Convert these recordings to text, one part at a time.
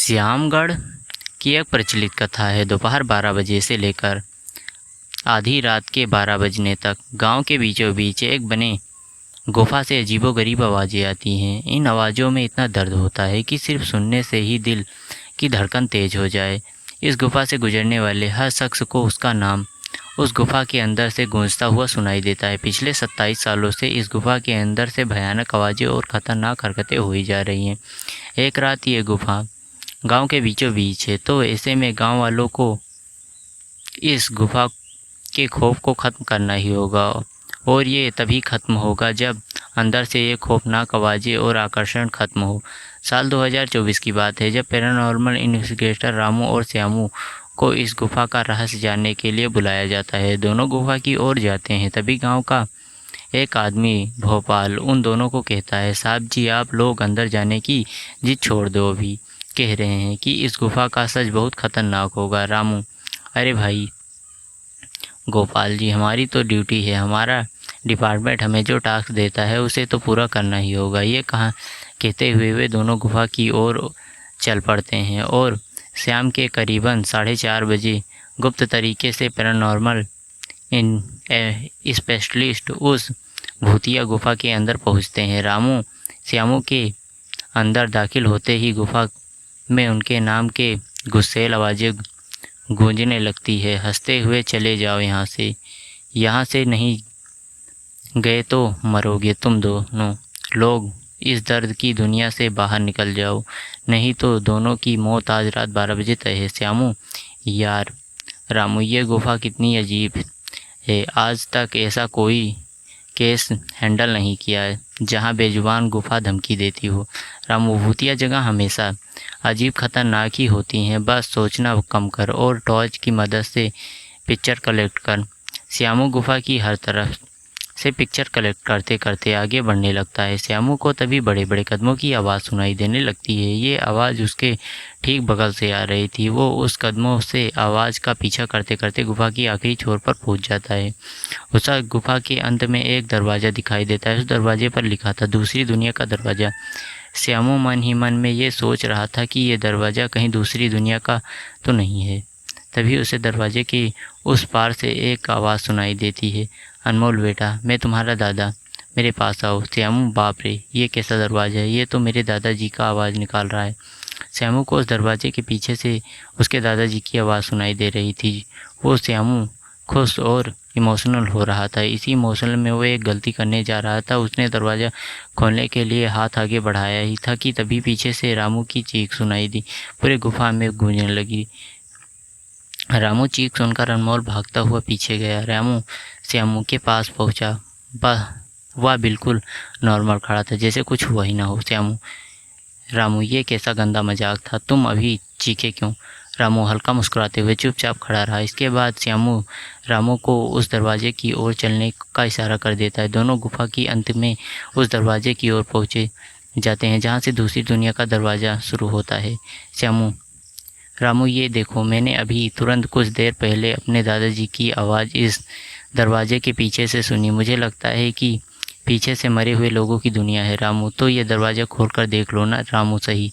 श्यामगढ़ की एक प्रचलित कथा है। दोपहर 12 बजे से लेकर आधी रात के 12 बजने तक गांव के बीचों बीच एक बने गुफा से अजीबोगरीब आवाज़ें आती हैं। इन आवाज़ों में इतना दर्द होता है कि सिर्फ सुनने से ही दिल की धड़कन तेज हो जाए। इस गुफा से गुजरने वाले हर शख्स को उसका नाम उस गुफा के अंदर से गूंजता हुआ सुनाई देता है। पिछले 27 सालों से इस गुफा के अंदर से भयानक आवाज़ें और ख़तरनाक हरकतें हुई जा रही हैं। एक रात ये गुफा गांव के बीचों बीच है, तो ऐसे में गांव वालों को इस गुफा के खौफ को ख़त्म करना ही होगा, और ये तभी ख़त्म होगा जब अंदर से ये खौफनाक आवाज़ें और आकर्षण ख़त्म हो। साल 2024 की बात है, जब पैरानॉर्मल इन्वेस्टिगेटर रामू और श्यामू को इस गुफा का रहस्य जानने के लिए बुलाया जाता है। दोनों गुफा की ओर जाते हैं, तभी गांव का एक आदमी भोपाल उन दोनों को कहता है, साहब जी, आप लोग अंदर जाने की जिद छोड़ दो। अभी कह रहे हैं कि इस गुफा का सच बहुत खतरनाक होगा। रामू, अरे भाई गोपाल जी, हमारी तो ड्यूटी है, हमारा डिपार्टमेंट हमें जो टास्क देता है उसे तो पूरा करना ही होगा। ये कहा कहते हुए वे दोनों गुफा की ओर चल पड़ते हैं और शाम के करीबन 4:30 बजे गुप्त तरीके से पैरानॉर्मल स्पेशलिस्ट उस भूतिया गुफा के अंदर पहुंचते हैं। रामू श्यामू के अंदर दाखिल होते ही गुफा में उनके नाम के गुस्सैल आवाज़ें गूंजने लगती है। हंसते हुए चले जाओ यहाँ से नहीं गए तो मरोगे तुम दोनों लोग। इस दर्द की दुनिया से बाहर निकल जाओ, नहीं तो दोनों की मौत आज रात 12 बजे तय है। श्यामू, यार रामू, ये गुफा कितनी अजीब है। आज तक ऐसा कोई केस हैंडल नहीं किया है जहां बेजुबान गुफा धमकी देती हो। रामू, भूतिया जगह हमेशा अजीब खतरनाक ही होती हैं, बस सोचना कम कर और टॉर्च की मदद से पिक्चर कलेक्ट कर। श्यामू गुफा की हर तरफ से पिक्चर कलेक्ट करते करते आगे बढ़ने लगता है। श्यामू को तभी बड़े बड़े कदमों की आवाज़ सुनाई देने लगती है। ये आवाज़ उसके ठीक बगल से आ रही थी। वो उस कदमों से आवाज़ का पीछा करते करते गुफा की आखिरी छोर पर पहुंच जाता है। उस गुफा के अंत में एक दरवाज़ा दिखाई देता है। उस दरवाजे पर लिखा था दूसरी दुनिया का दरवाज़ा। श्यामू मन ही मन में ये सोच रहा था कि ये दरवाज़ा कहीं दूसरी दुनिया का तो नहीं है। तभी उसे दरवाजे के उस पार से एक आवाज़ सुनाई देती है, अनमोल बेटा, मैं तुम्हारा दादा, मेरे पास आओ। श्यामू, बाप रे, ये कैसा दरवाज़ा है, ये तो मेरे दादाजी का आवाज़ निकाल रहा है। श्यामू को उस दरवाजे के पीछे से उसके दादाजी की आवाज़ सुनाई दे रही थी। वो श्यामू खुश और इमोशनल हो रहा था। इसी इमोशनल में वो एक गलती करने जा रहा था। उसने दरवाज़ा खोलने के लिए हाथ आगे बढ़ाया ही था कि तभी पीछे से रामू की चीख सुनाई दी। पूरे गुफा में गूंजने लगी। रामू चीख सुनकर अनमोल भागता हुआ पीछे गया। रामू श्यामू के पास पहुंचा। वह बिल्कुल नॉर्मल खड़ा था, जैसे कुछ हुआ ही ना हो। श्यामू, रामू, ये कैसा गंदा मजाक था, तुम अभी चीखे क्यों? रामू हल्का मुस्कुराते हुए चुपचाप खड़ा रहा। इसके बाद श्यामू रामू को उस दरवाजे की ओर चलने का इशारा कर देता है। दोनों गुफा की अंत में उस दरवाजे की ओर पहुँचे जाते हैं जहाँ से दूसरी दुनिया का दरवाज़ा शुरू होता है। श्यामू, रामू, ये देखो, मैंने अभी तुरंत कुछ देर पहले अपने दादाजी की आवाज़ इस दरवाजे के पीछे से सुनी। मुझे लगता है कि पीछे से मरे हुए लोगों की दुनिया है। रामू, तो ये दरवाज़ा खोलकर देख लो ना। रामू, सही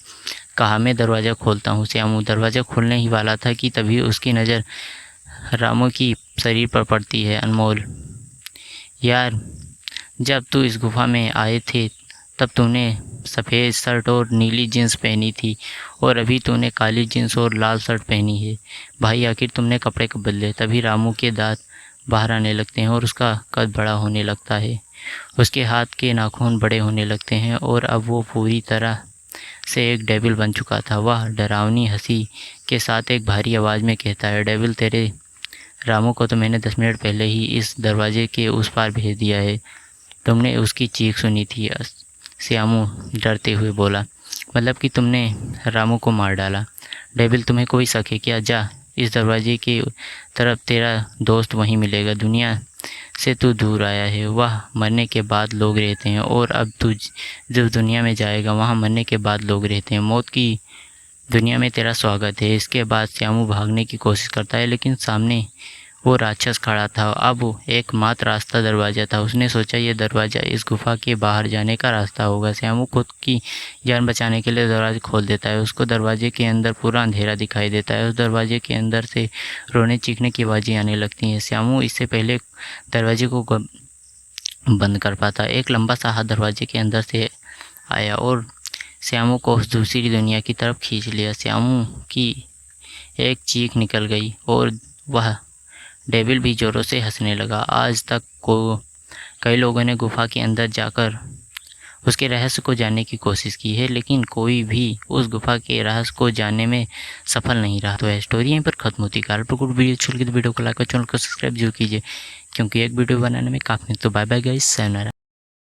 कहा, मैं दरवाज़ा खोलता हूँ। श्यामू दरवाज़ा खोलने ही वाला था कि तभी उसकी नज़र रामू की शरीर पर पड़ती है। अनमोल, यार, जब तू इस गुफा में आए थे तब तूने सफ़ेद शर्ट और नीली जीन्स पहनी थी, और अभी तूने काली जीन्स और लाल शर्ट पहनी है। भाई, आखिर तुमने कपड़े कब बदले? तभी रामू के दांत बाहर आने लगते हैं और उसका कद बड़ा होने लगता है। उसके हाथ के नाखून बड़े होने लगते हैं और अब वो पूरी तरह से एक डेविल बन चुका था। वह डरावनी हंसी के साथ एक भारी आवाज़ में कहता है, डेविल, तेरे रामू को तो मैंने 10 मिनट पहले ही इस दरवाजे के उस पार भेज दिया है। तुमने उसकी चीख सुनी थी? श्यामू डरते हुए बोला, मतलब कि तुमने रामू को मार डाला? डेविल, तुम्हें कोई शक है क्या? जा इस दरवाजे की तरफ, तेरा दोस्त वहीं मिलेगा। दुनिया से तू दूर आया है, वह मरने के बाद लोग रहते हैं, और अब तू जिस दुनिया में जाएगा वहाँ मरने के बाद लोग रहते हैं। मौत की दुनिया में तेरा स्वागत है। इसके बाद श्यामू भागने की कोशिश करता है, लेकिन सामने वो राक्षस खड़ा था। अब एकमात्र रास्ता दरवाज़ा था। उसने सोचा ये दरवाज़ा इस गुफा के बाहर जाने का रास्ता होगा। श्यामू खुद की जान बचाने के लिए दरवाज़ा खोल देता है। उसको दरवाजे के अंदर पूरा अंधेरा दिखाई देता है। उस दरवाजे के अंदर से रोने चीखने की आवाज़ें आने लगती हैं। श्यामू इससे पहले दरवाजे को बंद कर पाता, एक लंबा सा हाथ दरवाजे के अंदर से आया और श्यामू को उस दूसरी दुनिया की तरफ खींच लिया। श्यामू की एक चीख निकल गई और वह डेविल भी जोरों से हंसने लगा। आज तक कई लोगों ने गुफा के अंदर जाकर उसके रहस्य को जानने की कोशिश की है, लेकिन कोई भी उस गुफा के रहस्य को जानने में सफल नहीं रहा। तो यह स्टोरी यहीं पर खत्म होती है। गुड वीडियो अच्छी लगी तो वीडियो को लाइक और चैनल को सब्सक्राइब जरूर कीजिए, क्योंकि एक वीडियो बनाने में काफ़ी। तो बाय बाय गाइस, sayonara।